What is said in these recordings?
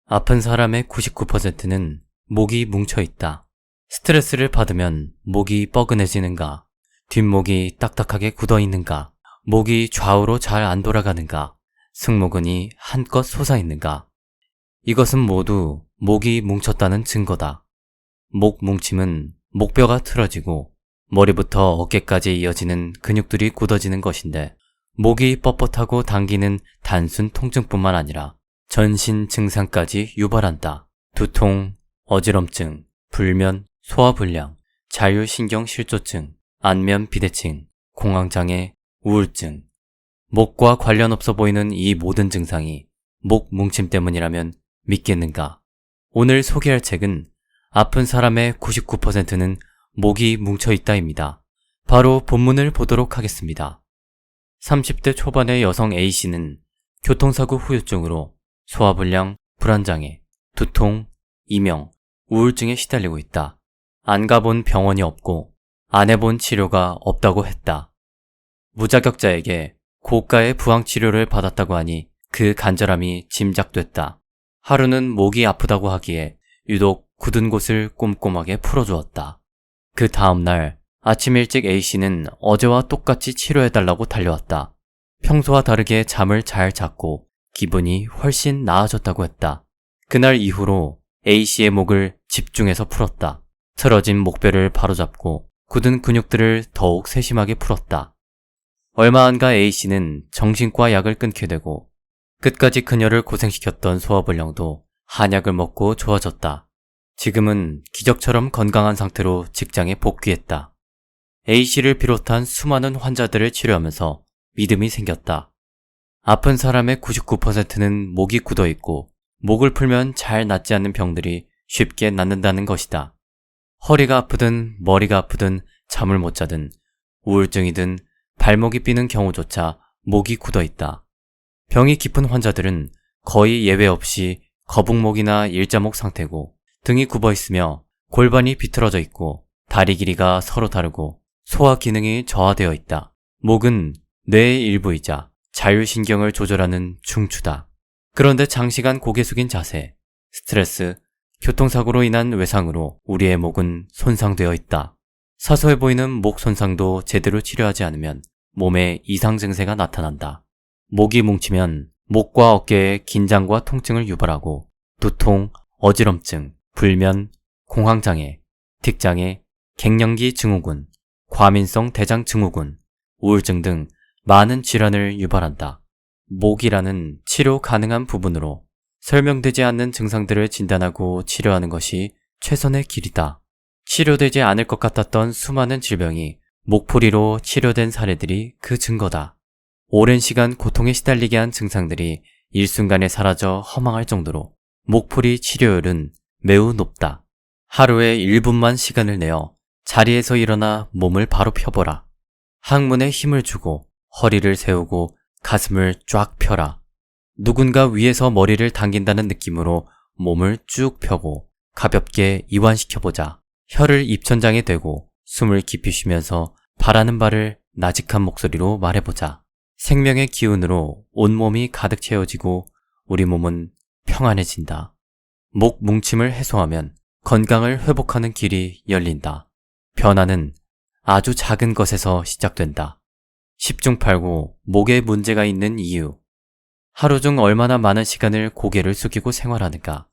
아픈 사람의 99%는 목이 뭉쳐 있다. 스트레스를 받으면 목이 뻐근해지는가? 뒷목이 딱딱하게 굳어 있는가? 목이 좌우로 잘 안 돌아가는가? 승모근이 한껏 솟아 있는가? 이것은 모두 목이 뭉쳤다는 증거다. 목 뭉침은 목뼈가 틀어지고 머리부터 어깨까지 이어지는 근육들이 굳어지는 것인데, 목이 뻣뻣하고 당기는 단순 통증뿐만 아니라 전신 증상까지 유발한다. 두통, 어지럼증, 불면, 소화불량, 자율신경실조증, 안면 비대증, 공황장애, 우울증. 목과 관련 없어 보이는 이 모든 증상이 목 뭉침 때문이라면 믿겠는가? 오늘 소개할 책은 아픈 사람의 99%는 목이 뭉쳐 있다입니다. 바로 본문을 보도록 하겠습니다. 30대 초반의 여성 A씨는 교통사고 후유증으로 소화불량, 불안장애, 두통, 이명, 우울증에 시달리고 있다. 안 가본 병원이 없고 안 해본 치료가 없다고 했다. 무자격자에게 고가의 부항치료를 받았다고 하니 그 간절함이 짐작됐다. 하루는 목이 아프다고 하기에 유독 굳은 곳을 꼼꼼하게 풀어주었다. 그 다음날 아침 일찍 A씨는 어제와 똑같이 치료해달라고 달려왔다. 평소와 다르게 잠을 잘 잤고 기분이 훨씬 나아졌다고 했다. 그날 이후로 A씨의 목을 집중해서 풀었다. 틀어진 목뼈를 바로잡고 굳은 근육들을 더욱 세심하게 풀었다. 얼마 안 가 A씨는 정신과 약을 끊게 되고 끝까지 그녀를 고생시켰던 소화불량도 한약을 먹고 좋아졌다. 지금은 기적처럼 건강한 상태로 직장에 복귀했다. A씨를 비롯한 수많은 환자들을 치료하면서 믿음이 생겼다. 아픈 사람의 99%는 목이 굳어있고 목을 풀면 잘 낫지 않는 병들이 쉽게 낫는다는 것이다. 허리가 아프든 머리가 아프든 잠을 못 자든 우울증이든 발목이 삐는 경우조차 목이 굳어있다. 병이 깊은 환자들은 거의 예외 없이 거북목이나 일자목 상태고 등이 굽어있으며 골반이 비틀어져 있고 다리 길이가 서로 다르고 소화 기능이 저하되어 있다. 목은 뇌의 일부이자 자율신경을 조절하는 중추다. 그런데 장시간 고개 숙인 자세, 스트레스, 교통사고로 인한 외상으로 우리의 목은 손상되어 있다. 사소해 보이는 목 손상도 제대로 치료하지 않으면 몸에 이상 증세가 나타난다. 목이 뭉치면 목과 어깨에 긴장과 통증을 유발하고 두통, 어지럼증, 불면, 공황장애, 틱장애, 갱년기 증후군, 과민성 대장 증후군, 우울증 등 많은 질환을 유발한다. 목이라는 치료 가능한 부분으로 설명되지 않는 증상들을 진단하고 치료하는 것이 최선의 길이다. 치료되지 않을 것 같았던 수많은 질병이 목풀이로 치료된 사례들이 그 증거다. 오랜 시간 고통에 시달리게 한 증상들이 일순간에 사라져 허망할 정도로 목풀이 치료율은 매우 높다. 하루에 1분만 시간을 내어 자리에서 일어나 몸을 바로 펴보라. 항문에 힘을 주고 허리를 세우고 가슴을 쫙 펴라. 누군가 위에서 머리를 당긴다는 느낌으로 몸을 쭉 펴고 가볍게 이완시켜보자. 혀를 입천장에 대고 숨을 깊이 쉬면서 바라는 바를 나직한 목소리로 말해보자. 생명의 기운으로 온몸이 가득 채워지고 우리 몸은 평안해진다. 목 뭉침을 해소하면 건강을 회복하는 길이 열린다. 변화는 아주 작은 것에서 시작된다. 10중 8구 목에 문제가 있는 이유. 하루 중 얼마나 많은 시간을 고개를 숙이고 생활하는가.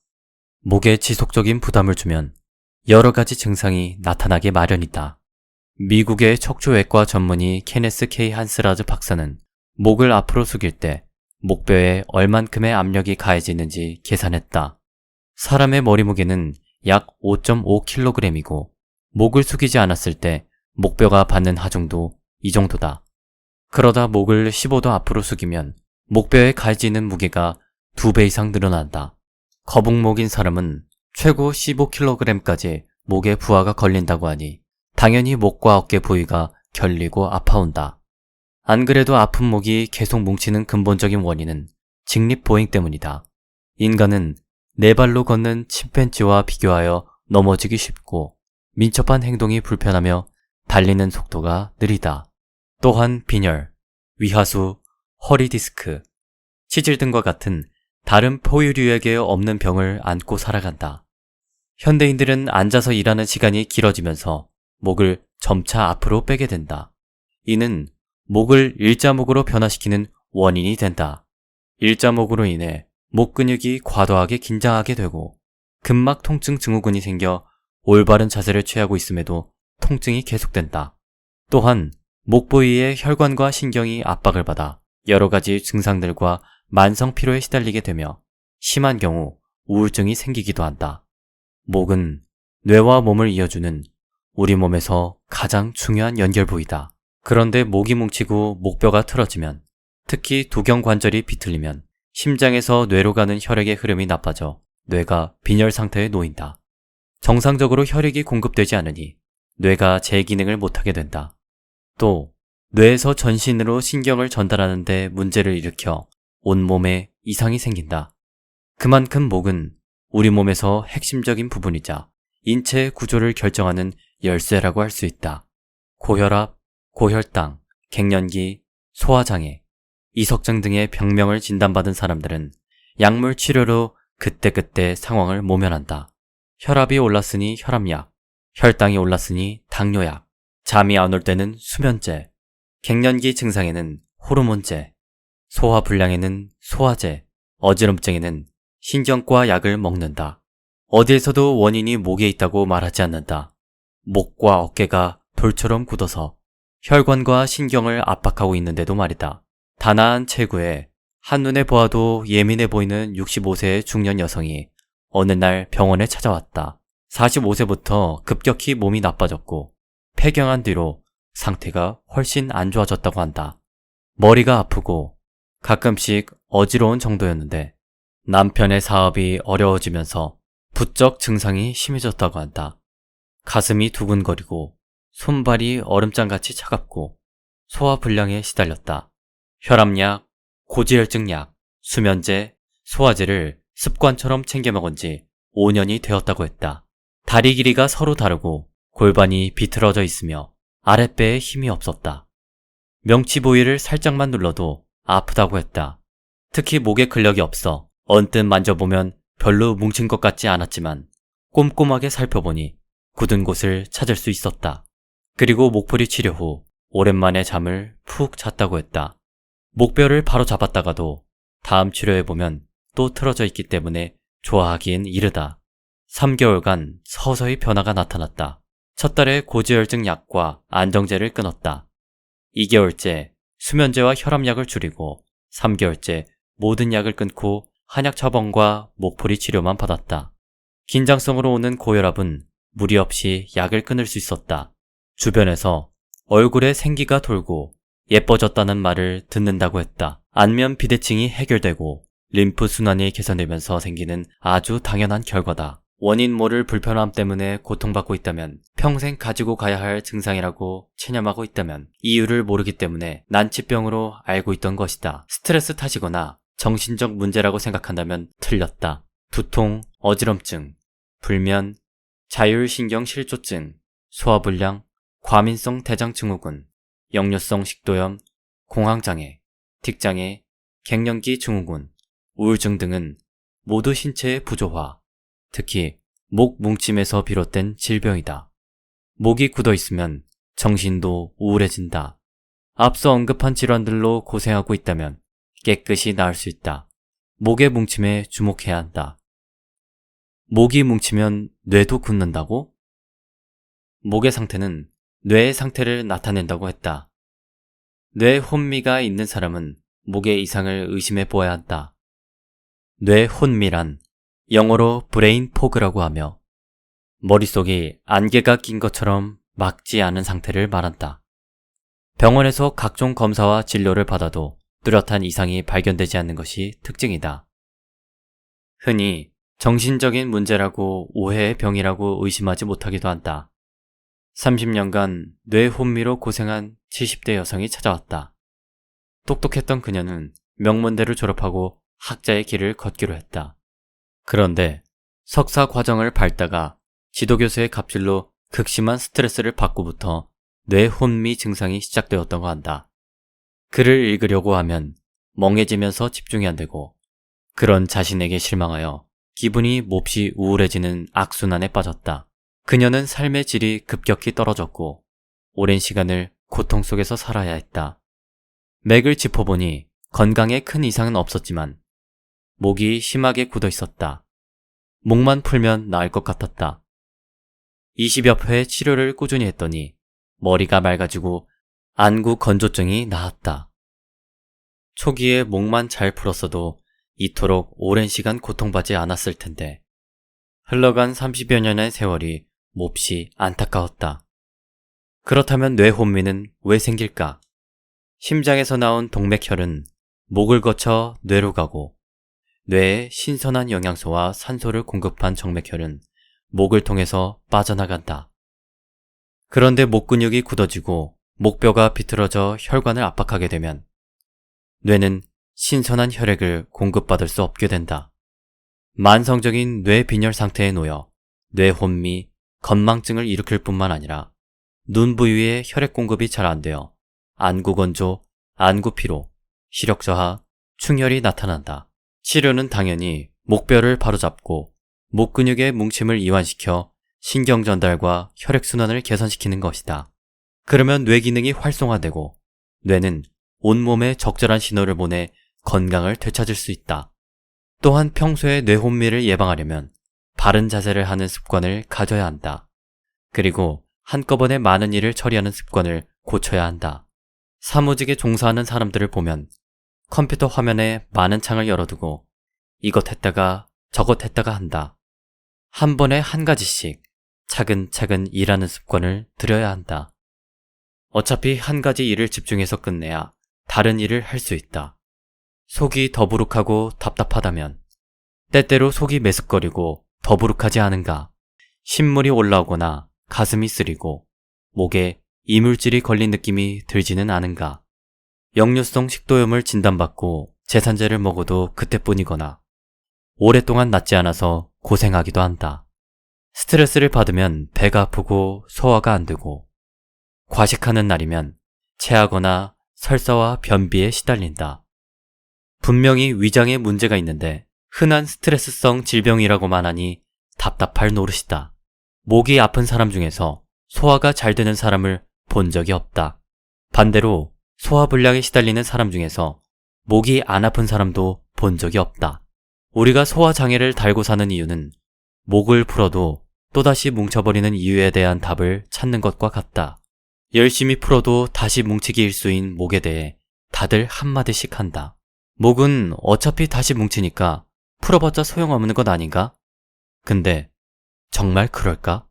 목에 지속적인 부담을 주면 여러 가지 증상이 나타나게 마련이다. 미국의 척추외과 전문의 케네스 K 한스라즈 박사는 목을 앞으로 숙일 때 목뼈에 얼만큼의 압력이 가해지는지 계산했다. 사람의 머리 무게는 약 5.5kg이고 목을 숙이지 않았을 때 목뼈가 받는 하중도 이 정도다. 그러다 목을 15도 앞으로 숙이면 목뼈에 가해지는 무게가 2배 이상 늘어난다. 거북목인 사람은 최고 15kg까지 목에 부하가 걸린다고 하니 당연히 목과 어깨 부위가 결리고 아파온다. 안 그래도 아픈 목이 계속 뭉치는 근본적인 원인은 직립보행 때문이다. 인간은 네 발로 걷는 침팬지와 비교하여 넘어지기 쉽고 민첩한 행동이 불편하며 달리는 속도가 느리다. 또한 빈혈, 위하수, 허리 디스크, 치질 등과 같은 다른 포유류에게 없는 병을 안고 살아간다. 현대인들은 앉아서 일하는 시간이 길어지면서 목을 점차 앞으로 빼게 된다. 이는 목을 일자목으로 변화시키는 원인이 된다. 일자목으로 인해 목 근육이 과도하게 긴장하게 되고 근막 통증 증후군이 생겨 올바른 자세를 취하고 있음에도 통증이 계속된다. 또한 목 부위의 혈관과 신경이 압박을 받아 여러 가지 증상들과 만성 피로에 시달리게 되며 심한 경우 우울증이 생기기도 한다. 목은 뇌와 몸을 이어주는 우리 몸에서 가장 중요한 연결 부위다. 그런데 목이 뭉치고 목뼈가 틀어지면, 특히 두경관절이 비틀리면 심장에서 뇌로 가는 혈액의 흐름이 나빠져 뇌가 빈혈 상태에 놓인다. 정상적으로 혈액이 공급되지 않으니 뇌가 제 기능을 못하게 된다. 또 뇌에서 전신으로 신경을 전달하는 데 문제를 일으켜 온몸에 이상이 생긴다. 그만큼 목은 우리 몸에서 핵심적인 부분이자 인체의 구조를 결정하는 열쇠라고 할 수 있다. 고혈압, 고혈당, 갱년기, 소화장애, 이석증 등의 병명을 진단받은 사람들은 약물 치료로 그때그때 상황을 모면한다. 혈압이 올랐으니 혈압약, 혈당이 올랐으니 당뇨약, 잠이 안 올 때는 수면제, 갱년기 증상에는 호르몬제, 소화불량에는 소화제, 어지럼증에는 신경과 약을 먹는다. 어디에서도 원인이 목에 있다고 말하지 않는다. 목과 어깨가 돌처럼 굳어서 혈관과 신경을 압박하고 있는데도 말이다. 단아한 체구에 한눈에 보아도 예민해 보이는 65세의 중년 여성이 어느 날 병원에 찾아왔다. 45세부터 급격히 몸이 나빠졌고 폐경한 뒤로 상태가 훨씬 안 좋아졌다고 한다. 머리가 아프고 가끔씩 어지러운 정도였는데 남편의 사업이 어려워지면서 부쩍 증상이 심해졌다고 한다. 가슴이 두근거리고 손발이 얼음장같이 차갑고 소화불량에 시달렸다. 혈압약, 고지혈증약, 수면제, 소화제를 습관처럼 챙겨 먹은 지 5년이 되었다고 했다. 다리 길이가 서로 다르고 골반이 비틀어져 있으며 아랫배에 힘이 없었다. 명치 부위를 살짝만 눌러도 아프다고 했다. 특히 목에 근력이 없어 언뜻 만져보면 별로 뭉친 것 같지 않았지만 꼼꼼하게 살펴보니 굳은 곳을 찾을 수 있었다. 그리고 목풀이 치료 후 오랜만에 잠을 푹 잤다고 했다. 목뼈를 바로 잡았다가도 다음 치료해보면 또 틀어져 있기 때문에 좋아하기엔 이르다. 3개월간 서서히 변화가 나타났다. 첫 달에 고지혈증 약과 안정제를 끊었다. 2개월째 수면제와 혈압약을 줄이고 3개월째 모든 약을 끊고 한약 처방과 목풀이 치료만 받았다. 긴장성으로 오는 고혈압은 무리 없이 약을 끊을 수 있었다. 주변에서 얼굴에 생기가 돌고 예뻐졌다는 말을 듣는다고 했다. 안면 비대칭이 해결되고 림프 순환이 개선되면서 생기는 아주 당연한 결과다. 원인 모를 불편함 때문에 고통받고 있다면, 평생 가지고 가야 할 증상이라고 체념하고 있다면 이유를 모르기 때문에 난치병으로 알고 있던 것이다. 스트레스 탓이거나 정신적 문제라고 생각한다면 틀렸다. 두통, 어지럼증, 불면, 자율신경실조증, 소화불량, 과민성 대장증후군, 역류성 식도염, 공황장애, 틱장애, 갱년기 증후군, 우울증 등은 모두 신체의 부조화, 특히 목 뭉침에서 비롯된 질병이다. 목이 굳어 있으면 정신도 우울해진다. 앞서 언급한 질환들로 고생하고 있다면 깨끗이 나을 수 있다. 목의 뭉침에 주목해야 한다. 목이 뭉치면 뇌도 굳는다고? 목의 상태는 뇌의 상태를 나타낸다고 했다. 뇌 혼미가 있는 사람은 목의 이상을 의심해 보아야 한다. 뇌 혼미란 영어로 브레인 포그라고 하며 머릿속이 안개가 낀 것처럼 막지 않은 상태를 말한다. 병원에서 각종 검사와 진료를 받아도 뚜렷한 이상이 발견되지 않는 것이 특징이다. 흔히 정신적인 문제라고 오해의 병이라고 의심하지 못하기도 한다. 30년간 뇌 혼미로 고생한 70대 여성이 찾아왔다. 똑똑했던 그녀는 명문대를 졸업하고 학자의 길을 걷기로 했다. 그런데 석사 과정을 밟다가 지도교수의 갑질로 극심한 스트레스를 받고부터 뇌 혼미 증상이 시작되었다고 한다. 글을 읽으려고 하면 멍해지면서 집중이 안 되고 그런 자신에게 실망하여 기분이 몹시 우울해지는 악순환에 빠졌다. 그녀는 삶의 질이 급격히 떨어졌고 오랜 시간을 고통 속에서 살아야 했다. 맥을 짚어보니 건강에 큰 이상은 없었지만 목이 심하게 굳어 있었다. 목만 풀면 나을 것 같았다. 20여 회의 치료를 꾸준히 했더니 머리가 맑아지고 안구 건조증이 나았다. 초기에 목만 잘 풀었어도 이토록 오랜 시간 고통받지 않았을 텐데 흘러간 30여 년의 세월이 몹시 안타까웠다. 그렇다면 뇌 혼미는 왜 생길까? 심장에서 나온 동맥혈은 목을 거쳐 뇌로 가고 뇌에 신선한 영양소와 산소를 공급한 정맥혈은 목을 통해서 빠져나간다. 그런데 목 근육이 굳어지고 목뼈가 비틀어져 혈관을 압박하게 되면 뇌는 신선한 혈액을 공급받을 수 없게 된다. 만성적인 뇌빈혈 상태에 놓여 뇌혼미, 건망증을 일으킬 뿐만 아니라 눈 부위에 혈액 공급이 잘 안 되어 안구 건조, 안구 피로, 시력 저하, 충혈이 나타난다. 치료는 당연히 목뼈를 바로잡고 목 근육의 뭉침을 이완시켜 신경 전달과 혈액 순환을 개선시키는 것이다. 그러면 뇌 기능이 활성화되고 뇌는 온몸에 적절한 신호를 보내 건강을 되찾을 수 있다. 또한 평소에 뇌혼미를 예방하려면 바른 자세를 하는 습관을 가져야 한다. 그리고 한꺼번에 많은 일을 처리하는 습관을 고쳐야 한다. 사무직에 종사하는 사람들을 보면 컴퓨터 화면에 많은 창을 열어두고 이것 했다가 저것 했다가 한다. 한 번에 한 가지씩 차근차근 일하는 습관을 들여야 한다. 어차피 한 가지 일을 집중해서 끝내야 다른 일을 할 수 있다. 속이 더부룩하고 답답하다면 때때로 속이 메스꺼리고 더부룩하지 않은가? 신물이 올라오거나 가슴이 쓰리고 목에 이물질이 걸린 느낌이 들지는 않은가? 역류성 식도염을 진단받고 제산제를 먹어도 그때뿐이거나 오랫동안 낫지 않아서 고생하기도 한다. 스트레스를 받으면 배가 아프고 소화가 안 되고 과식하는 날이면 체하거나 설사와 변비에 시달린다. 분명히 위장에 문제가 있는데 흔한 스트레스성 질병이라고만 하니 답답할 노릇이다. 목이 아픈 사람 중에서 소화가 잘 되는 사람을 본 적이 없다. 반대로 소화불량에 시달리는 사람 중에서 목이 안 아픈 사람도 본 적이 없다. 우리가 소화장애를 달고 사는 이유는 목을 풀어도 또다시 뭉쳐버리는 이유에 대한 답을 찾는 것과 같다. 열심히 풀어도 다시 뭉치기 일수인 목에 대해 다들 한마디씩 한다. 목은 어차피 다시 뭉치니까 풀어봤자 소용없는 것 아닌가? 근데 정말 그럴까?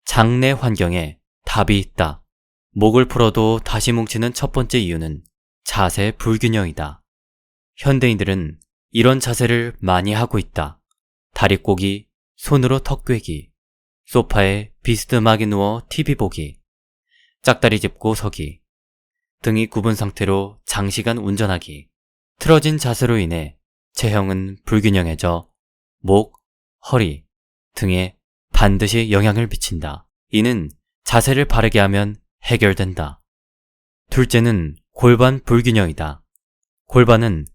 장내 환경에 답이 있다. 목을 풀어도 다시 뭉치는 첫 번째 이유는 자세 불균형이다. 현대인들은 이런 자세를 많이 하고 있다. 다리 꼬기, 손으로 턱 꿰기, 소파에 비스듬하게 누워 TV 보기, 짝다리 짚고 서기, 등이 굽은 상태로 장시간 운전하기, 틀어진 자세로 인해 체형은 불균형해져 목, 허리 등에 반드시 영향을 미친다. 이는 자세를 바르게 하면 해결된다. 둘째는 골반 불균형이다. 골반은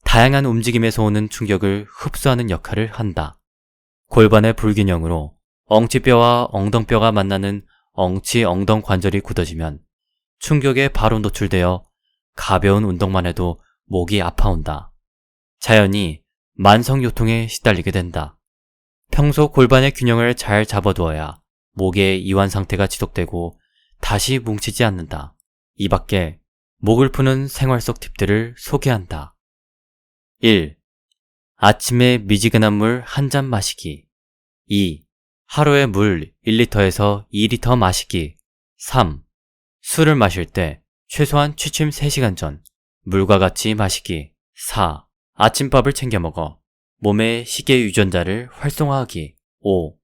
다양한 움직임에서 오는 충격을 흡수하는 역할을 한다. 골반의 불균형으로 엉치뼈와 엉덩뼈가 만나는 엉치 엉덩 관절이 굳어지면 충격에 바로 노출되어 가벼운 운동만 해도 목이 아파온다. 자연히 만성요통에 시달리게 된다. 평소 골반의 균형을 잘 잡아두어야 목의 이완 상태가 지속되고 다시 뭉치지 않는다. 이 밖에 목을 푸는 생활 속 팁들을 소개한다. 1. 아침에 미지근한 물 한 잔 마시기. 2. 하루에 물 1리터에서 2리터 마시기. 3. 술을 마실 때 최소한 취침 3시간 전 물과 같이 마시기. 4. 아침밥을 챙겨 먹어 몸의 식이 유전자를 활성화하기. 5.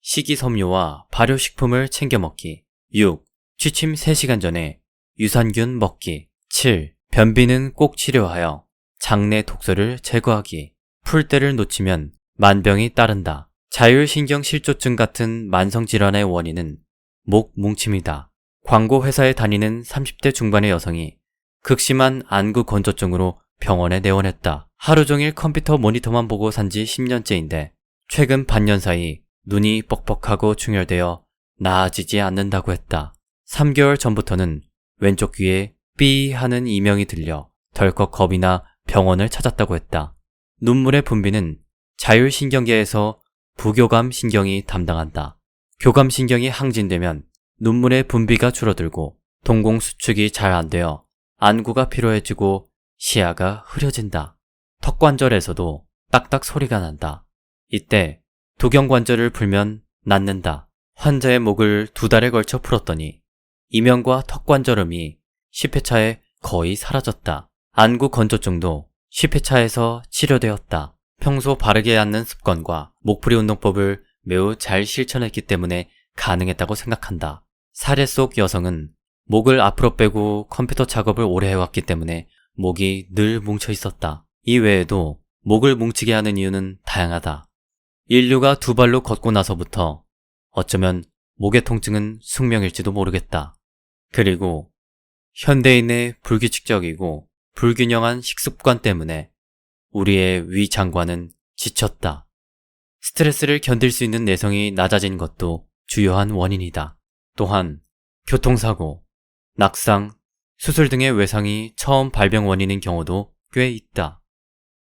식이섬유와 발효식품을 챙겨 먹기. 6. 취침 3시간 전에 유산균 먹기. 7. 변비는 꼭 치료하여 장내 독소를 제거하기. 풀 때를 놓치면 만병이 따른다. 자율신경실조증 같은 만성질환의 원인은 목 뭉침이다. 광고 회사에 다니는 30대 중반의 여성이 극심한 안구 건조증으로 병원에 내원했다. 하루 종일 컴퓨터 모니터만 보고 산 지 10년째인데 최근 반년 사이 눈이 뻑뻑하고 충혈되어 나아지지 않는다고 했다. 3개월 전부터는 왼쪽 귀에 삐 하는 이명이 들려 덜컥 겁이 나 병원을 찾았다고 했다. 눈물의 분비는 자율신경계에서 부교감 신경이 담당한다. 교감 신경이 항진되면 눈물의 분비가 줄어들고 동공 수축이 잘 안 되어 안구가 피로해지고 시야가 흐려진다. 턱관절에서도 딱딱 소리가 난다. 이때 두경관절을 풀면 낫는다. 환자의 목을 2달에 걸쳐 풀었더니 이명과 턱관절음이 10회차에 거의 사라졌다. 안구 건조증도 10회차에서 치료되었다. 평소 바르게 앉는 습관과 목풀이 운동법을 매우 잘 실천했기 때문에 가능했다고 생각한다. 사례 속 여성은 목을 앞으로 빼고 컴퓨터 작업을 오래 해왔기 때문에 목이 늘 뭉쳐 있었다. 이 외에도 목을 뭉치게 하는 이유는 다양하다. 인류가 2발로 걷고 나서부터 어쩌면 목의 통증은 숙명일지도 모르겠다. 그리고 현대인의 불규칙적이고 불균형한 식습관 때문에 우리의 위장관은 지쳤다. 스트레스를 견딜 수 있는 내성이 낮아진 것도 주요한 원인이다. 또한 교통사고, 낙상, 수술 등의 외상이 처음 발병 원인인 경우도 꽤 있다.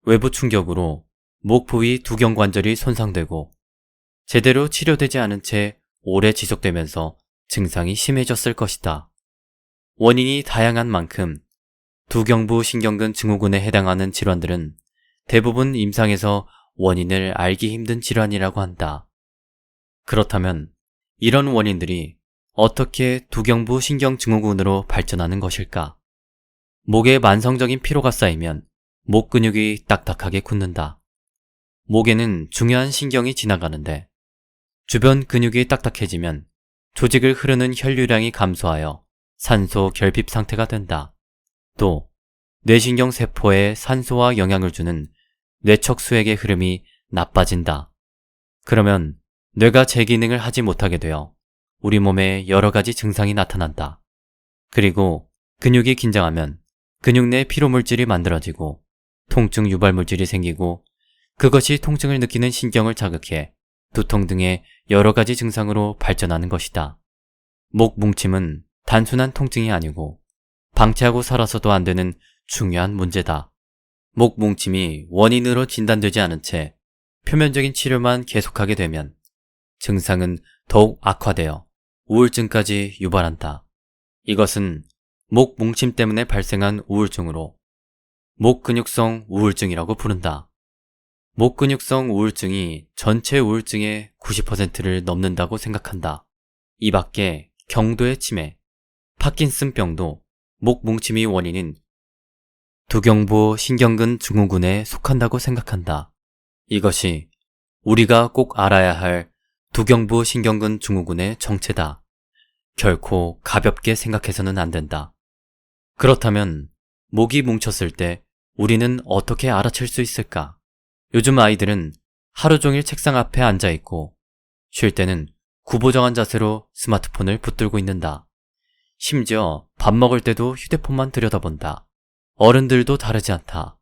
외부 충격으로 목 부위 두경관절이 손상되고 제대로 치료되지 않은 채 오래 지속되면서 증상이 심해졌을 것이다. 원인이 다양한 만큼 두경부 신경근 증후군에 해당하는 질환들은 대부분 임상에서 원인을 알기 힘든 질환이라고 한다. 그렇다면 이런 원인들이 어떻게 두경부 신경증후군으로 발전하는 것일까? 목에 만성적인 피로가 쌓이면 목 근육이 딱딱하게 굳는다. 목에는 중요한 신경이 지나가는데 주변 근육이 딱딱해지면 조직을 흐르는 혈류량이 감소하여 산소 결핍 상태가 된다. 또 뇌신경 세포에 산소와 영향을 주는 뇌척수액의 흐름이 나빠진다. 그러면 뇌가 제 기능을 하지 못하게 되어 우리 몸에 여러 가지 증상이 나타난다. 그리고 근육이 긴장하면 근육 내 피로물질이 만들어지고 통증 유발물질이 생기고 그것이 통증을 느끼는 신경을 자극해 두통 등의 여러 가지 증상으로 발전하는 것이다. 목 뭉침은 단순한 통증이 아니고 방치하고 살아서도 안 되는 중요한 문제다. 목 뭉침이 원인으로 진단되지 않은 채 표면적인 치료만 계속하게 되면 증상은 더욱 악화되어 우울증까지 유발한다. 이것은 목 뭉침 때문에 발생한 우울증으로 목근육성 우울증이라고 부른다. 목근육성 우울증이 전체 우울증의 90%를 넘는다고 생각한다. 이 밖에 경도의 치매, 파킨슨병도 목 뭉침이 원인인 두경부 신경근 증후군에 속한다고 생각한다. 이것이 우리가 꼭 알아야 할 두경부 신경근 증후군의 정체다. 결코 가볍게 생각해서는 안 된다. 그렇다면 목이 뭉쳤을 때 우리는 어떻게 알아챌 수 있을까? 요즘 아이들은 하루 종일 책상 앞에 앉아 있고 쉴 때는 구부정한 자세로 스마트폰을 붙들고 있는다. 심지어 밥 먹을 때도 휴대폰만 들여다본다. 어른들도 다르지 않다.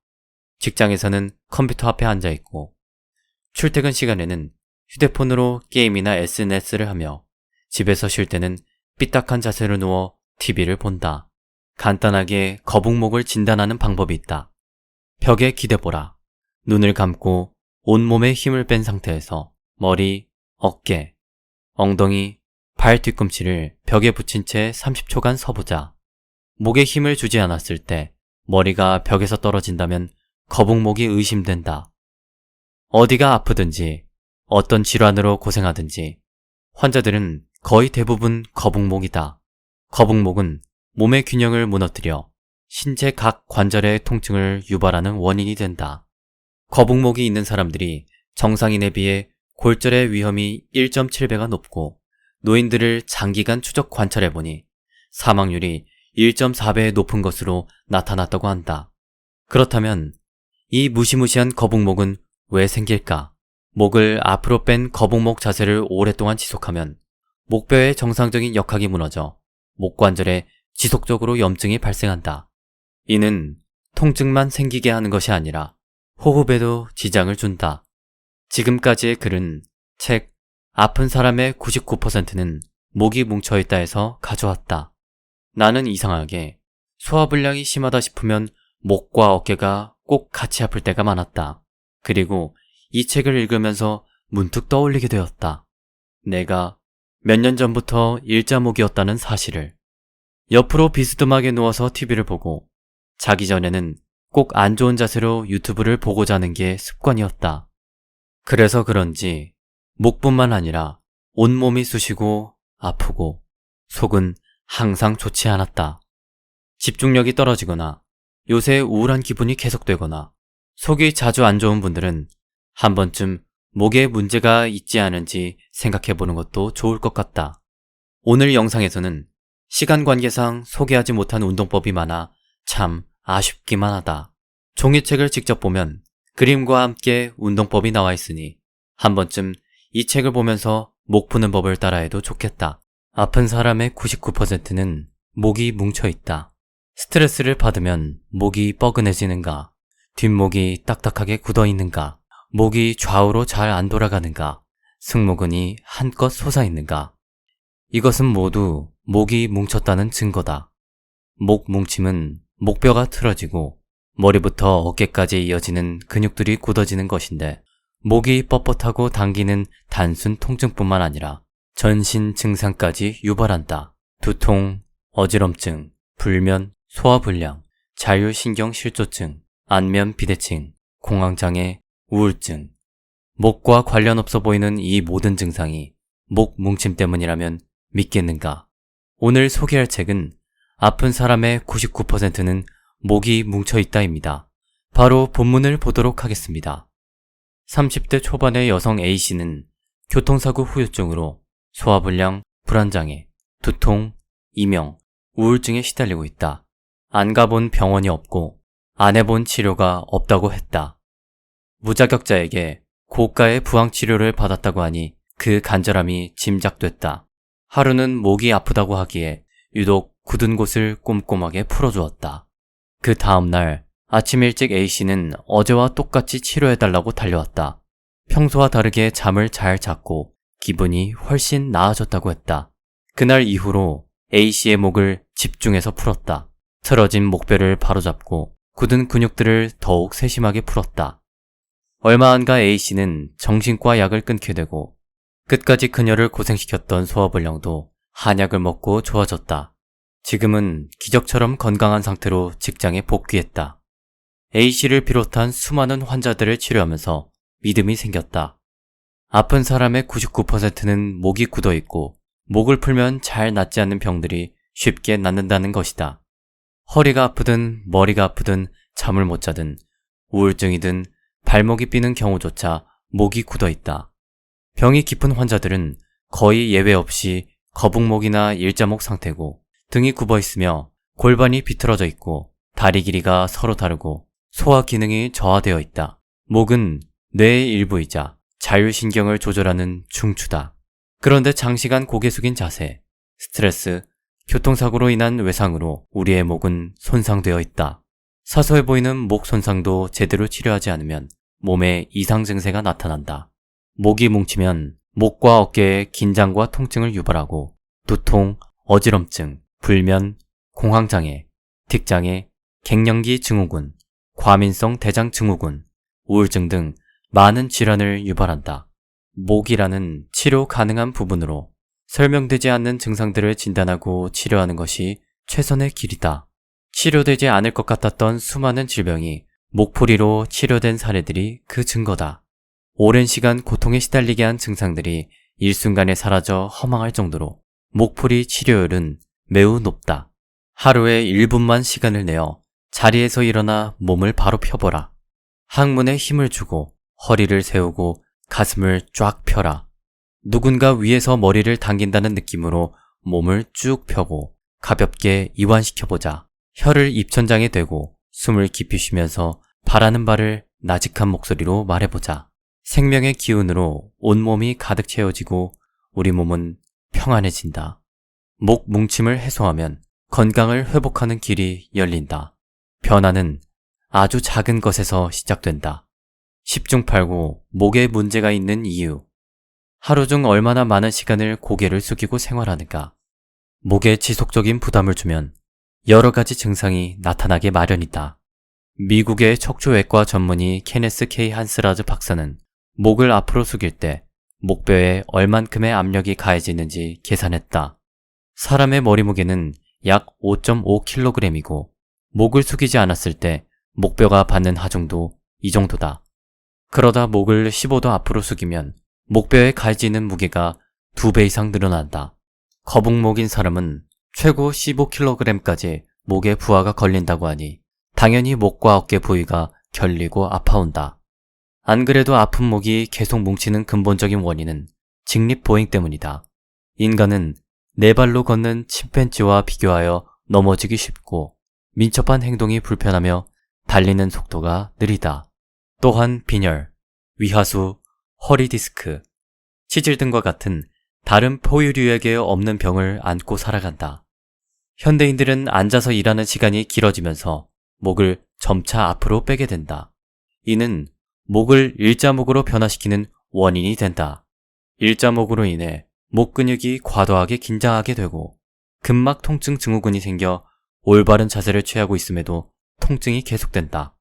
직장에서는 컴퓨터 앞에 앉아 있고 출퇴근 시간에는 휴대폰으로 게임이나 SNS를 하며 집에서 쉴 때는 삐딱한 자세로 누워 TV를 본다. 간단하게 거북목을 진단하는 방법이 있다. 벽에 기대보라. 눈을 감고 온몸에 힘을 뺀 상태에서 머리, 어깨, 엉덩이, 발 뒤꿈치를 벽에 붙인 채 30초간 서보자. 목에 힘을 주지 않았을 때 머리가 벽에서 떨어진다면 거북목이 의심된다. 어디가 아프든지 어떤 질환으로 고생하든지 환자들은 거의 대부분 거북목이다. 거북목은 몸의 균형을 무너뜨려 신체 각 관절의 통증을 유발하는 원인이 된다. 거북목이 있는 사람들이 정상인에 비해 골절의 위험이 1.7배가 높고 노인들을 장기간 추적 관찰해보니 사망률이 1.4배 높은 것으로 나타났다고 한다. 그렇다면 이 무시무시한 거북목은 왜 생길까? 목을 앞으로 뺀 거북목 자세를 오랫동안 지속하면 목뼈의 정상적인 역학이 무너져 목관절에 지속적으로 염증이 발생한다. 이는 통증만 생기게 하는 것이 아니라 호흡에도 지장을 준다. 지금까지의 글은 책 아픈 사람의 99%는 목이 뭉쳐있다에서 가져왔다. 나는 이상하게 소화불량이 심하다 싶으면 목과 어깨가 꼭 같이 아플 때가 많았다. 그리고 이 책을 읽으면서 문득 떠올리게 되었다. 내가 몇 년 전부터 일자목이었다는 사실을. 옆으로 비스듬하게 누워서 TV를 보고 자기 전에는 꼭 안 좋은 자세로 유튜브를 보고 자는 게 습관이었다. 그래서 그런지 목뿐만 아니라 온몸이 쑤시고 아프고 속은 항상 좋지 않았다. 집중력이 떨어지거나 요새 우울한 기분이 계속되거나 속이 자주 안 좋은 분들은 한 번쯤 목에 문제가 있지 않은지 생각해보는 것도 좋을 것 같다. 오늘 영상에서는 시간 관계상 소개하지 못한 운동법이 많아 참 아쉽기만 하다. 종이책을 직접 보면 그림과 함께 운동법이 나와 있으니 한 번쯤 이 책을 보면서 목 푸는 법을 따라해도 좋겠다. 아픈 사람의 99%는 목이 뭉쳐있다. 스트레스를 받으면 목이 뻐근해지는가? 뒷목이 딱딱하게 굳어있는가? 목이 좌우로 잘 안 돌아가는가? 승모근이 한껏 솟아있는가? 이것은 모두 목이 뭉쳤다는 증거다. 목 뭉침은 목뼈가 틀어지고 머리부터 어깨까지 이어지는 근육들이 굳어지는 것인데 목이 뻣뻣하고 당기는 단순 통증뿐만 아니라 전신 증상까지 유발한다. 두통, 어지럼증, 불면, 소화불량, 자율신경실조증, 안면 비대칭, 공황장애, 우울증. 목과 관련 없어 보이는 이 모든 증상이 목 뭉침 때문이라면 믿겠는가? 오늘 소개할 책은 아픈 사람의 99%는 목이 뭉쳐있다입니다. 바로 본문을 보도록 하겠습니다. 30대 초반의 여성 A씨는 교통사고 후유증으로 소화불량, 불안장애, 두통, 이명, 우울증에 시달리고 있다. 안 가본 병원이 없고 안 해본 치료가 없다고 했다. 무자격자에게 고가의 부항치료를 받았다고 하니 그 간절함이 짐작됐다. 하루는 목이 아프다고 하기에 유독 굳은 곳을 꼼꼼하게 풀어주었다. 그 다음날 아침 일찍 A씨는 어제와 똑같이 치료해달라고 달려왔다. 평소와 다르게 잠을 잘 잤고 기분이 훨씬 나아졌다고 했다. 그날 이후로 A씨의 목을 집중해서 풀었다. 틀어진 목뼈를 바로잡고 굳은 근육들을 더욱 세심하게 풀었다. 얼마 안 가 A씨는 정신과 약을 끊게 되고 끝까지 그녀를 고생시켰던 소화불량도 한약을 먹고 좋아졌다. 지금은 기적처럼 건강한 상태로 직장에 복귀했다. A씨를 비롯한 수많은 환자들을 치료하면서 믿음이 생겼다. 아픈 사람의 99%는 목이 굳어있고 목을 풀면 잘 낫지 않는 병들이 쉽게 낫는다는 것이다. 허리가 아프든 머리가 아프든 잠을 못 자든 우울증이든 발목이 삐는 경우조차 목이 굳어있다. 병이 깊은 환자들은 거의 예외 없이 거북목이나 일자목 상태고 등이 굽어있으며 골반이 비틀어져 있고 다리 길이가 서로 다르고 소화 기능이 저하되어 있다. 목은 뇌의 일부이자 자율신경을 조절하는 중추다. 그런데 장시간 고개 숙인 자세, 스트레스, 교통사고로 인한 외상으로 우리의 목은 손상되어 있다. 사소해 보이는 목 손상도 제대로 치료하지 않으면 몸에 이상 증세가 나타난다. 목이 뭉치면 목과 어깨에 긴장과 통증을 유발하고 두통, 어지럼증, 불면, 공황장애, 틱장애, 갱년기 증후군, 과민성 대장 증후군, 우울증 등 많은 질환을 유발한다. 목이라는 치료 가능한 부분으로 설명되지 않는 증상들을 진단하고 치료하는 것이 최선의 길이다. 치료되지 않을 것 같았던 수많은 질병이 목풀이로 치료된 사례들이 그 증거다. 오랜 시간 고통에 시달리게 한 증상들이 일순간에 사라져 허망할 정도로 목풀이 치료율은 매우 높다. 하루에 1분만 시간을 내어 자리에서 일어나 몸을 바로 펴보라. 항문에 힘을 주고 허리를 세우고 가슴을 쫙 펴라. 누군가 위에서 머리를 당긴다는 느낌으로 몸을 쭉 펴고 가볍게 이완시켜보자. 혀를 입천장에 대고 숨을 깊이 쉬면서 바라는 바를 나직한 목소리로 말해보자. 생명의 기운으로 온몸이 가득 채워지고 우리 몸은 평안해진다. 목 뭉침을 해소하면 건강을 회복하는 길이 열린다. 변화는 아주 작은 것에서 시작된다. 10중 8구 목에 문제가 있는 이유. 하루 중 얼마나 많은 시간을 고개를 숙이고 생활하는가. 목에 지속적인 부담을 주면 여러 가지 증상이 나타나게 마련이다. 미국의 척추외과 전문의 케네스 K 한스라즈 박사는 목을 앞으로 숙일 때 목뼈에 얼만큼의 압력이 가해지는지 계산했다. 사람의 머리 무게는 약 5.5kg이고 목을 숙이지 않았을 때 목뼈가 받는 하중도 이 정도다. 그러다 목을 15도 앞으로 숙이면 목뼈에 가해지는 무게가 2배 이상 늘어난다. 거북목인 사람은 최고 15kg까지 목에 부하가 걸린다고 하니 당연히 목과 어깨 부위가 결리고 아파온다. 안 그래도 아픈 목이 계속 뭉치는 근본적인 원인은 직립보행 때문이다. 인간은 네 발로 걷는 침팬지와 비교하여 넘어지기 쉽고 민첩한 행동이 불편하며 달리는 속도가 느리다. 또한 빈혈, 위하수, 허리 디스크, 치질 등과 같은 다른 포유류에게 없는 병을 안고 살아간다. 현대인들은 앉아서 일하는 시간이 길어지면서 목을 점차 앞으로 빼게 된다. 이는 목을 일자목으로 변화시키는 원인이 된다. 일자목으로 인해 목 근육이 과도하게 긴장하게 되고 근막 통증 증후군이 생겨 올바른 자세를 취하고 있음에도 통증이 계속된다.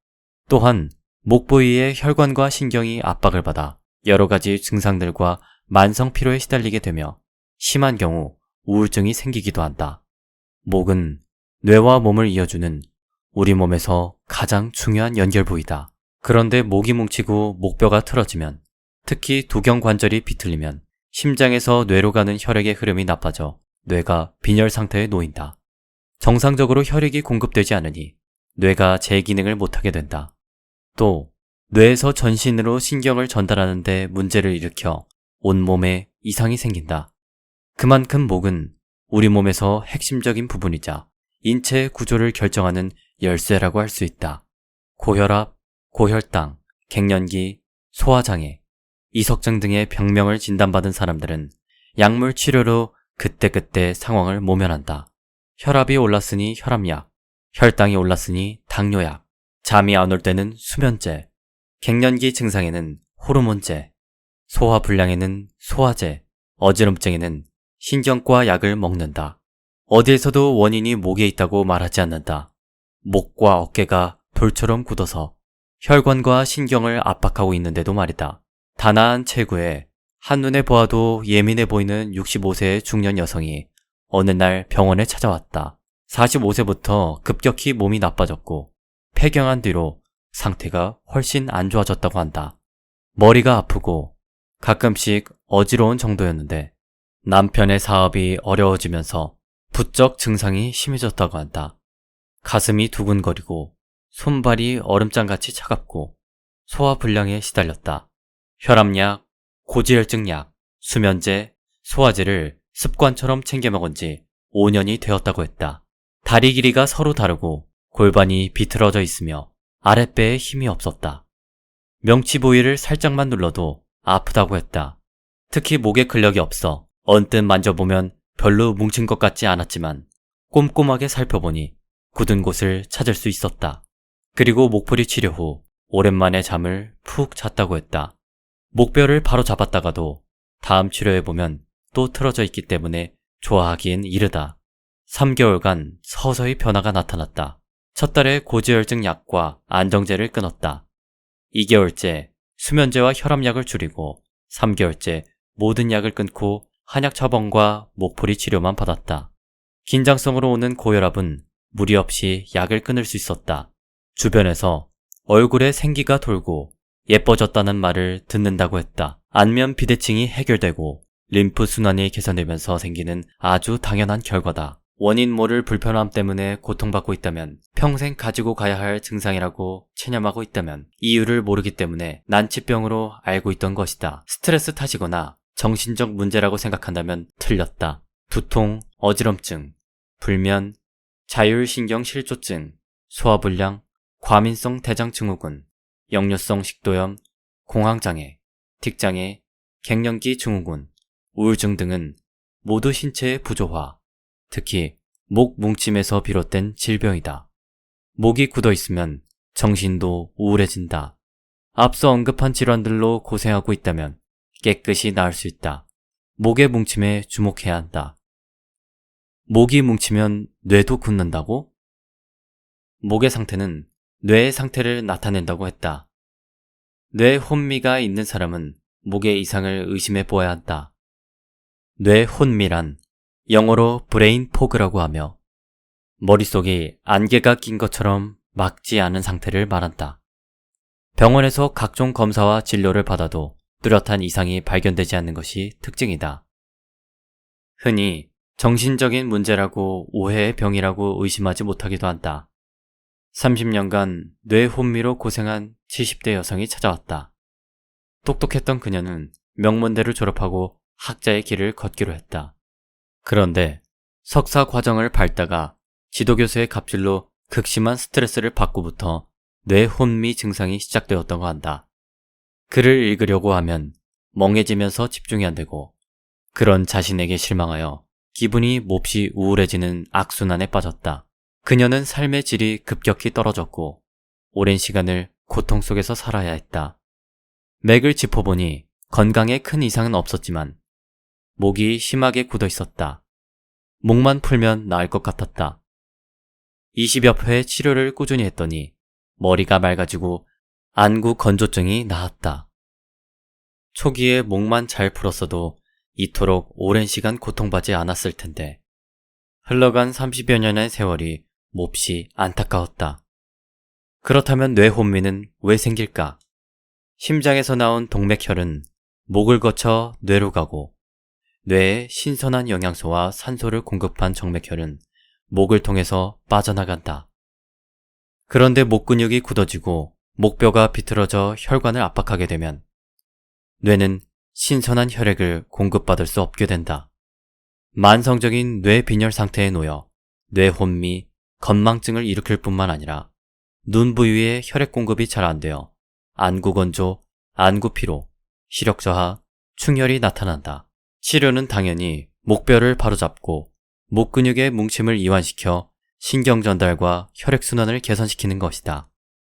또한 목 부위의 혈관과 신경이 압박을 받아 여러 가지 증상들과 만성 피로에 시달리게 되며 심한 경우 우울증이 생기기도 한다. 목은 뇌와 몸을 이어주는 우리 몸에서 가장 중요한 연결 부위다. 그런데 목이 뭉치고 목뼈가 틀어지면, 특히 두경관절이 비틀리면 심장에서 뇌로 가는 혈액의 흐름이 나빠져 뇌가 빈혈 상태에 놓인다. 정상적으로 혈액이 공급되지 않으니 뇌가 제 기능을 못하게 된다. 또 뇌에서 전신으로 신경을 전달하는 데 문제를 일으켜 온몸에 이상이 생긴다. 그만큼 목은 우리 몸에서 핵심적인 부분이자 인체의 구조를 결정하는 열쇠라고 할 수 있다. 고혈압, 고혈당, 갱년기, 소화장애, 이석증 등의 병명을 진단받은 사람들은 약물 치료로 그때그때 상황을 모면한다. 혈압이 올랐으니 혈압약, 혈당이 올랐으니 당뇨약, 잠이 안 올 때는 수면제, 갱년기 증상에는 호르몬제, 소화불량에는 소화제, 어지럼증에는 신경과 약을 먹는다. 어디에서도 원인이 목에 있다고 말하지 않는다. 목과 어깨가 돌처럼 굳어서 혈관과 신경을 압박하고 있는데도 말이다. 단아한 체구에 한눈에 보아도 예민해 보이는 65세의 중년 여성이 어느 날 병원에 찾아왔다. 45세부터 급격히 몸이 나빠졌고 폐경한 뒤로 상태가 훨씬 안 좋아졌다고 한다. 머리가 아프고 가끔씩 어지러운 정도였는데 남편의 사업이 어려워지면서 부쩍 증상이 심해졌다고 한다. 가슴이 두근거리고 손발이 얼음장같이 차갑고 소화불량에 시달렸다. 혈압약, 고지혈증약, 수면제, 소화제를 습관처럼 챙겨 먹은 지 5년이 되었다고 했다. 다리 길이가 서로 다르고 골반이 비틀어져 있으며 아랫배에 힘이 없었다. 명치 부위를 살짝만 눌러도 아프다고 했다. 특히 목에 근력이 없어 언뜻 만져보면 별로 뭉친 것 같지 않았지만 꼼꼼하게 살펴보니 굳은 곳을 찾을 수 있었다. 그리고 목풀이 치료 후 오랜만에 잠을 푹 잤다고 했다. 목뼈를 바로 잡았다가도 다음 치료해보면 또 틀어져 있기 때문에 좋아하기엔 이르다. 3개월간 서서히 변화가 나타났다. 첫 달에 고지혈증 약과 안정제를 끊었다. 2개월째 수면제와 혈압약을 줄이고 3개월째 모든 약을 끊고 한약 처방과 목풀이 치료만 받았다. 긴장성으로 오는 고혈압은 무리 없이 약을 끊을 수 있었다. 주변에서 얼굴에 생기가 돌고 예뻐졌다는 말을 듣는다고 했다. 안면 비대칭이 해결되고 림프 순환이 개선되면서 생기는 아주 당연한 결과다. 원인 모를 불편함 때문에 고통받고 있다면, 평생 가지고 가야 할 증상이라고 체념하고 있다면 이유를 모르기 때문에 난치병으로 알고 있던 것이다. 스트레스 탓이거나 정신적 문제라고 생각한다면 틀렸다. 두통, 어지럼증, 불면, 자율신경실조증, 소화불량, 과민성 대장증후군, 역류성 식도염, 공황장애, 틱장애, 갱년기 증후군, 우울증 등은 모두 신체의 부조화, 특히 목 뭉침에서 비롯된 질병이다. 목이 굳어 있으면 정신도 우울해진다. 앞서 언급한 질환들로 고생하고 있다면 깨끗이 나을 수 있다. 목의 뭉침에 주목해야 한다. 목이 뭉치면 뇌도 굳는다고? 목의 상태는 뇌의 상태를 나타낸다고 했다. 뇌 혼미가 있는 사람은 목의 이상을 의심해 보아야 한다. 뇌 혼미란 영어로 브레인 포그라고 하며 머릿속이 안개가 낀 것처럼 막지 않은 상태를 말한다. 병원에서 각종 검사와 진료를 받아도 뚜렷한 이상이 발견되지 않는 것이 특징이다. 흔히 정신적인 문제라고 오해의 병이라고 의심하지 못하기도 한다. 30년간 뇌 혼미로 고생한 70대 여성이 찾아왔다. 똑똑했던 그녀는 명문대를 졸업하고 학자의 길을 걷기로 했다. 그런데 석사 과정을 밟다가 지도교수의 갑질로 극심한 스트레스를 받고부터 뇌 혼미 증상이 시작되었다고 한다. 글을 읽으려고 하면 멍해지면서 집중이 안 되고 그런 자신에게 실망하여 기분이 몹시 우울해지는 악순환에 빠졌다. 그녀는 삶의 질이 급격히 떨어졌고 오랜 시간을 고통 속에서 살아야 했다. 맥을 짚어보니 건강에 큰 이상은 없었지만 목이 심하게 굳어 있었다. 목만 풀면 나을 것 같았다. 20여 회 치료를 꾸준히 했더니 머리가 맑아지고 안구 건조증이 나았다. 초기에 목만 잘 풀었어도 이토록 오랜 시간 고통받지 않았을 텐데 흘러간 30여 년의 세월이 몹시 안타까웠다. 그렇다면 뇌 혼미는 왜 생길까? 심장에서 나온 동맥혈은 목을 거쳐 뇌로 가고 뇌에 신선한 영양소와 산소를 공급한 정맥혈은 목을 통해서 빠져나간다. 그런데 목 근육이 굳어지고 목뼈가 비틀어져 혈관을 압박하게 되면 뇌는 신선한 혈액을 공급받을 수 없게 된다. 만성적인 뇌빈혈 상태에 놓여 뇌혼미, 건망증을 일으킬 뿐만 아니라 눈 부위에 혈액 공급이 잘 안 되어 안구 건조, 안구 피로, 시력 저하, 충혈이 나타난다. 치료는 당연히 목뼈를 바로잡고 목 근육의 뭉침을 이완시켜 신경 전달과 혈액 순환을 개선시키는 것이다.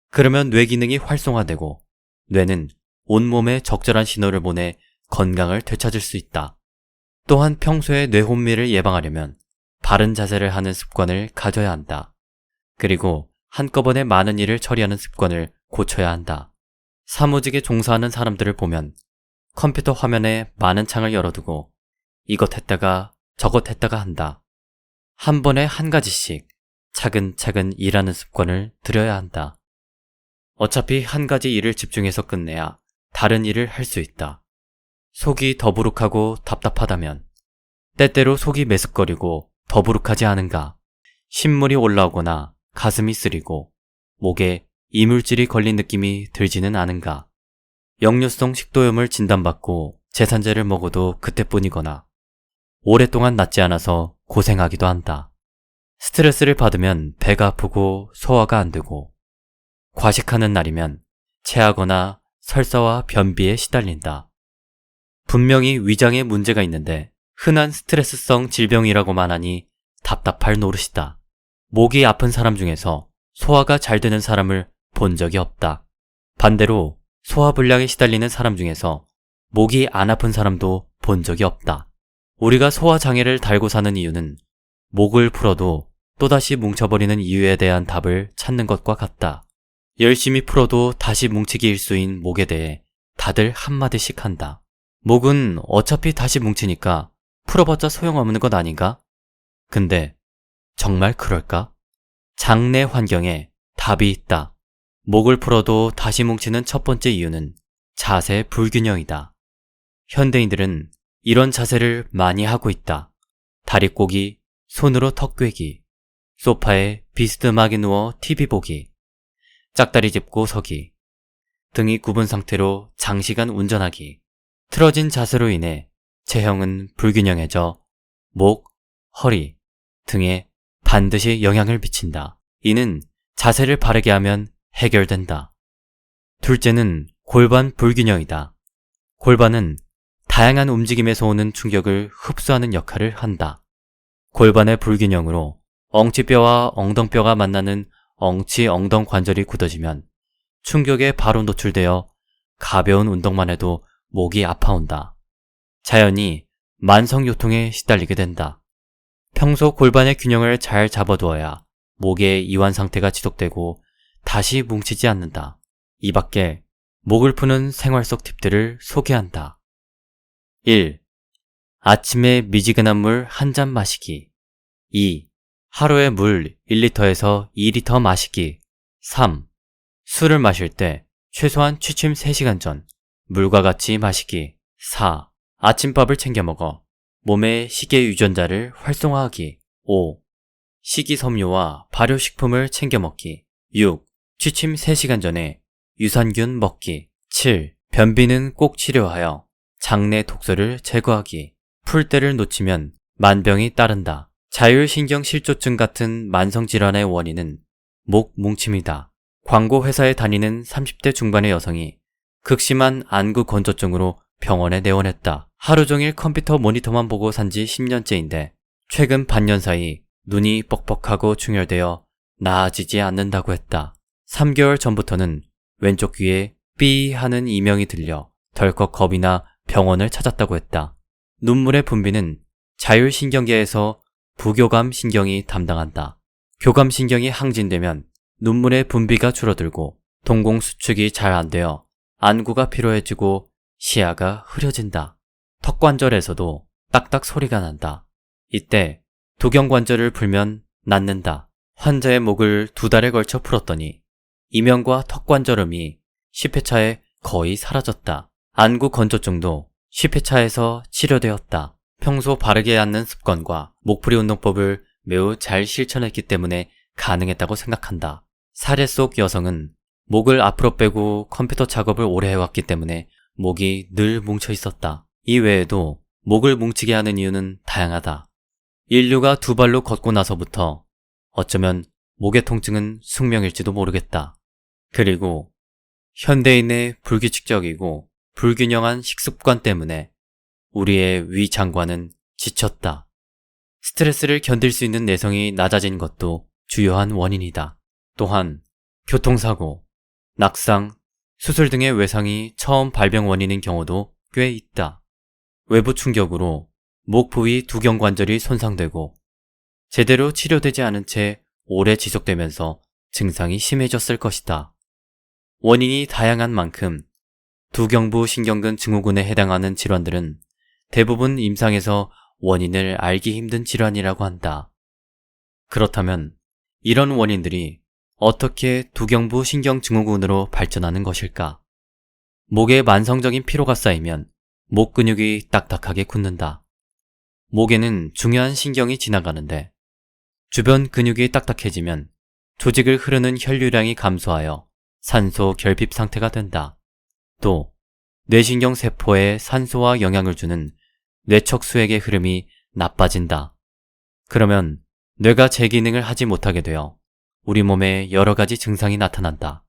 그러면 뇌 기능이 활성화되고 뇌는 온몸에 적절한 신호를 보내 건강을 되찾을 수 있다. 또한 평소에 뇌혼미를 예방하려면 바른 자세를 하는 습관을 가져야 한다. 그리고 한꺼번에 많은 일을 처리하는 습관을 고쳐야 한다. 사무직에 종사하는 사람들을 보면 컴퓨터 화면에 많은 창을 열어두고 이것 했다가 저것 했다가 한다. 한 번에 한 가지씩 차근차근 일하는 습관을 들여야 한다. 어차피 한 가지 일을 집중해서 끝내야 다른 일을 할 수 있다. 속이 더부룩하고 답답하다면 때때로 속이 메스꺼리고 더부룩하지 않은가? 신물이 올라오거나 가슴이 쓰리고 목에 이물질이 걸린 느낌이 들지는 않은가? 역류성 식도염을 진단받고 제산제를 먹어도 그때뿐이거나 오랫동안 낫지 않아서 고생하기도 한다. 스트레스를 받으면 배가 아프고 소화가 안 되고 과식하는 날이면 체하거나 설사와 변비에 시달린다. 분명히 위장에 문제가 있는데 흔한 스트레스성 질병이라고만 하니 답답할 노릇이다. 목이 아픈 사람 중에서 소화가 잘 되는 사람을 본 적이 없다. 반대로 소화불량에 시달리는 사람 중에서 목이 안 아픈 사람도 본 적이 없다. 우리가 소화장애를 달고 사는 이유는 목을 풀어도 또다시 뭉쳐버리는 이유에 대한 답을 찾는 것과 같다. 열심히 풀어도 다시 뭉치기 일수인 목에 대해 다들 한마디씩 한다. 목은 어차피 다시 뭉치니까 풀어봤자 소용없는 것 아닌가? 근데 정말 그럴까? 장내 환경에 답이 있다. 목을 풀어도 다시 뭉치는 첫 번째 이유는 자세 불균형이다. 현대인들은 이런 자세를 많이 하고 있다. 다리 꼬기, 손으로 턱 꿰기, 소파에 비스듬하게 누워 TV 보기, 짝다리 짚고 서기, 등이 굽은 상태로 장시간 운전하기, 틀어진 자세로 인해 체형은 불균형해져 목, 허리 등에 반드시 영향을 미친다. 이는 자세를 바르게 하면 해결된다. 둘째는 골반 불균형이다. 골반은 다양한 움직임에서 오는 충격을 흡수하는 역할을 한다. 골반의 불균형으로 엉치뼈와 엉덩뼈가 만나는 엉치 엉덩 관절이 굳어지면 충격에 바로 노출되어 가벼운 운동만 해도 목이 아파온다. 자연히 만성요통에 시달리게 된다. 평소 골반의 균형을 잘 잡아두어야 목의 이완 상태가 지속되고 다시 뭉치지 않는다. 이 밖에 목을 푸는 생활 속 팁들을 소개한다. 1. 아침에 미지근한 물 한 잔 마시기. 2. 하루에 물 1리터에서 2리터 마시기. 3. 술을 마실 때 최소한 취침 3시간 전 물과 같이 마시기. 4. 아침밥을 챙겨 먹어 몸의 식이 유전자를 활성화하기. 5. 식이섬유와 발효식품을 챙겨 먹기. 6. 취침 3시간 전에 유산균 먹기. 7. 변비는 꼭 치료하여 장내 독소를 제거하기. 풀 때를 놓치면 만병이 따른다. 자율신경실조증 같은 만성질환의 원인은 목 뭉침이다. 광고 회사에 다니는 30대 중반의 여성이 극심한 안구 건조증으로 병원에 내원했다. 하루 종일 컴퓨터 모니터만 보고 산지 10년째인데 최근 반년 사이 눈이 뻑뻑하고 충혈되어 나아지지 않는다고 했다. 3개월 전부터는 왼쪽 귀에 삐 하는 이명이 들려 덜컥 겁이 나 병원을 찾았다고 했다. 눈물의 분비는 자율신경계에서 부교감 신경이 담당한다. 교감 신경이 항진되면 눈물의 분비가 줄어들고 동공 수축이 잘 안 되어 안구가 피로해지고 시야가 흐려진다. 턱관절에서도 딱딱 소리가 난다. 이때 두경관절을 풀면 낫는다. 환자의 목을 2달에 걸쳐 풀었더니 이명과 턱관절음이 10회차에 거의 사라졌다. 안구 건조증도 10회차에서 치료되었다. 평소 바르게 앉는 습관과 목풀이 운동법을 매우 잘 실천했기 때문에 가능했다고 생각한다. 사례 속 여성은 목을 앞으로 빼고 컴퓨터 작업을 오래 해왔기 때문에 목이 늘 뭉쳐 있었다. 이 외에도 목을 뭉치게 하는 이유는 다양하다. 인류가 2발로 걷고 나서부터 어쩌면 목의 통증은 숙명일지도 모르겠다. 그리고 현대인의 불규칙적이고 불균형한 식습관 때문에 우리의 위장관은 지쳤다. 스트레스를 견딜 수 있는 내성이 낮아진 것도 주요한 원인이다. 또한 교통사고, 낙상, 수술 등의 외상이 처음 발병 원인인 경우도 꽤 있다. 외부 충격으로 목 부위 두경관절이 손상되고 제대로 치료되지 않은 채 오래 지속되면서 증상이 심해졌을 것이다. 원인이 다양한 만큼 두경부 신경근 증후군에 해당하는 질환들은 대부분 임상에서 원인을 알기 힘든 질환이라고 한다. 그렇다면 이런 원인들이 어떻게 두경부 신경증후군으로 발전하는 것일까? 목에 만성적인 피로가 쌓이면 목 근육이 딱딱하게 굳는다. 목에는 중요한 신경이 지나가는데 주변 근육이 딱딱해지면 조직을 흐르는 혈류량이 감소하여 산소 결핍 상태가 된다. 또 뇌신경 세포에 산소와 영향을 주는 뇌척 수액의 흐름이 나빠진다. 그러면 뇌가 제 기능을 하지 못하게 되어 우리 몸에 여러 가지 증상이 나타난다.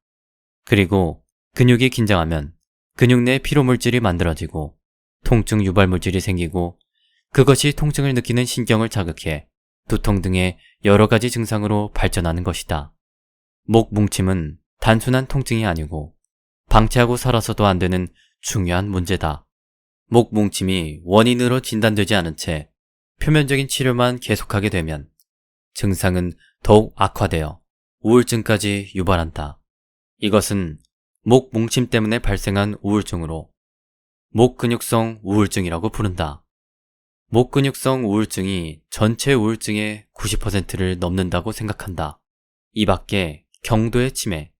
그리고 근육이 긴장하면 근육 내 피로물질이 만들어지고 통증 유발물질이 생기고 그것이 통증을 느끼는 신경을 자극해 두통 등의 여러 가지 증상으로 발전하는 것이다. 목 뭉침은 단순한 통증이 아니고 방치하고 살아서도 안 되는 중요한 문제다. 목 뭉침이 원인으로 진단되지 않은 채 표면적인 치료만 계속하게 되면 증상은 더욱 악화되어 우울증까지 유발한다. 이것은 목 뭉침 때문에 발생한 우울증으로 목근육성 우울증이라고 부른다. 목근육성 우울증이 전체 우울증의 90%를 넘는다고 생각한다. 이 밖에 경도의 치매,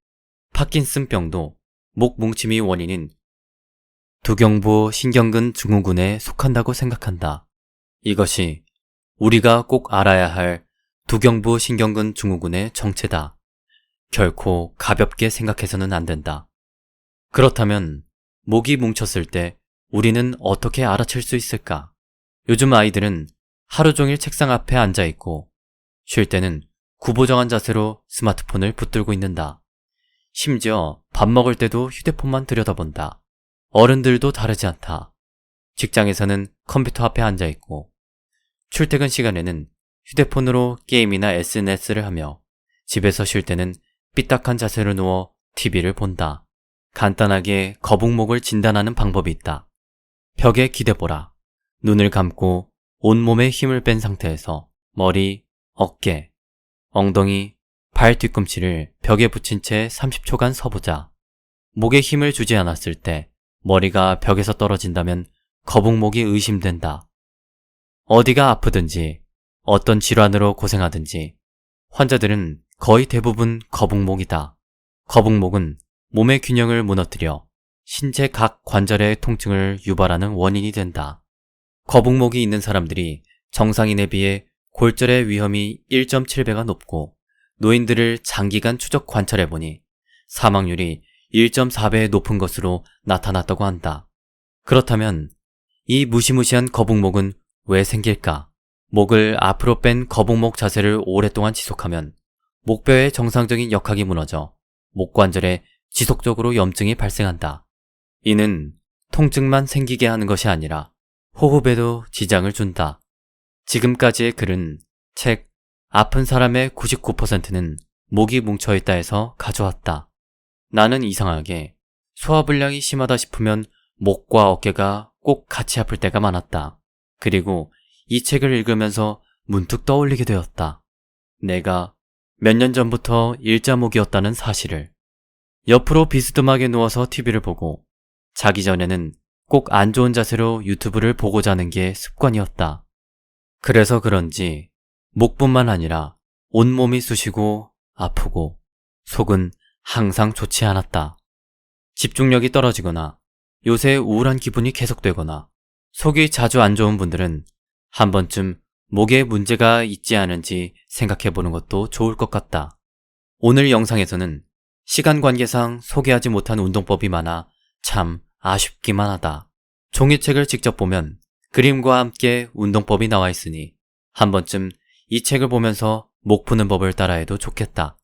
파킨슨병도 목 뭉침이 원인인 두경부 신경근 증후군에 속한다고 생각한다. 이것이 우리가 꼭 알아야 할 두경부 신경근 증후군의 정체다. 결코 가볍게 생각해서는 안 된다. 그렇다면 목이 뭉쳤을 때 우리는 어떻게 알아챌 수 있을까? 요즘 아이들은 하루 종일 책상 앞에 앉아 있고 쉴 때는 구부정한 자세로 스마트폰을 붙들고 있는다. 심지어 밥 먹을 때도 휴대폰만 들여다본다. 어른들도 다르지 않다. 직장에서는 컴퓨터 앞에 앉아 있고 출퇴근 시간에는 휴대폰으로 게임이나 SNS를 하며 집에서 쉴 때는 삐딱한 자세로 누워 TV를 본다. 간단하게 거북목을 진단하는 방법이 있다. 벽에 기대보라. 눈을 감고 온몸에 힘을 뺀 상태에서 머리, 어깨, 엉덩이, 발 뒤꿈치를 벽에 붙인 채 30초간 서보자. 목에 힘을 주지 않았을 때 머리가 벽에서 떨어진다면 거북목이 의심된다. 어디가 아프든지 어떤 질환으로 고생하든지 환자들은 거의 대부분 거북목이다. 거북목은 몸의 균형을 무너뜨려 신체 각 관절의 통증을 유발하는 원인이 된다. 거북목이 있는 사람들이 정상인에 비해 골절의 위험이 1.7배가 높고 노인들을 장기간 추적 관찰해보니 사망률이 1.4배 높은 것으로 나타났다고 한다. 그렇다면 이 무시무시한 거북목은 왜 생길까? 목을 앞으로 뺀 거북목 자세를 오랫동안 지속하면 목뼈의 정상적인 역학이 무너져 목관절에 지속적으로 염증이 발생한다. 이는 통증만 생기게 하는 것이 아니라 호흡에도 지장을 준다. 지금까지의 글은 책 아픈 사람의 99%는 목이 뭉쳐있다에서 가져왔다. 나는 이상하게 소화불량이 심하다 싶으면 목과 어깨가 꼭 같이 아플 때가 많았다. 그리고 이 책을 읽으면서 문득 떠올리게 되었다. 내가 몇 년 전부터 일자목이었다는 사실을. 옆으로 비스듬하게 누워서 TV를 보고 자기 전에는 꼭 안 좋은 자세로 유튜브를 보고 자는 게 습관이었다. 그래서 그런지 목뿐만 아니라 온몸이 쑤시고 아프고 속은 항상 좋지 않았다. 집중력이 떨어지거나 요새 우울한 기분이 계속되거나 속이 자주 안 좋은 분들은 한 번쯤 목에 문제가 있지 않은지 생각해보는 것도 좋을 것 같다. 오늘 영상에서는 시간 관계상 소개하지 못한 운동법이 많아 참 아쉽기만 하다. 종이책을 직접 보면 그림과 함께 운동법이 나와 있으니 한 번쯤 이 책을 보면서 목 푸는 법을 따라해도 좋겠다.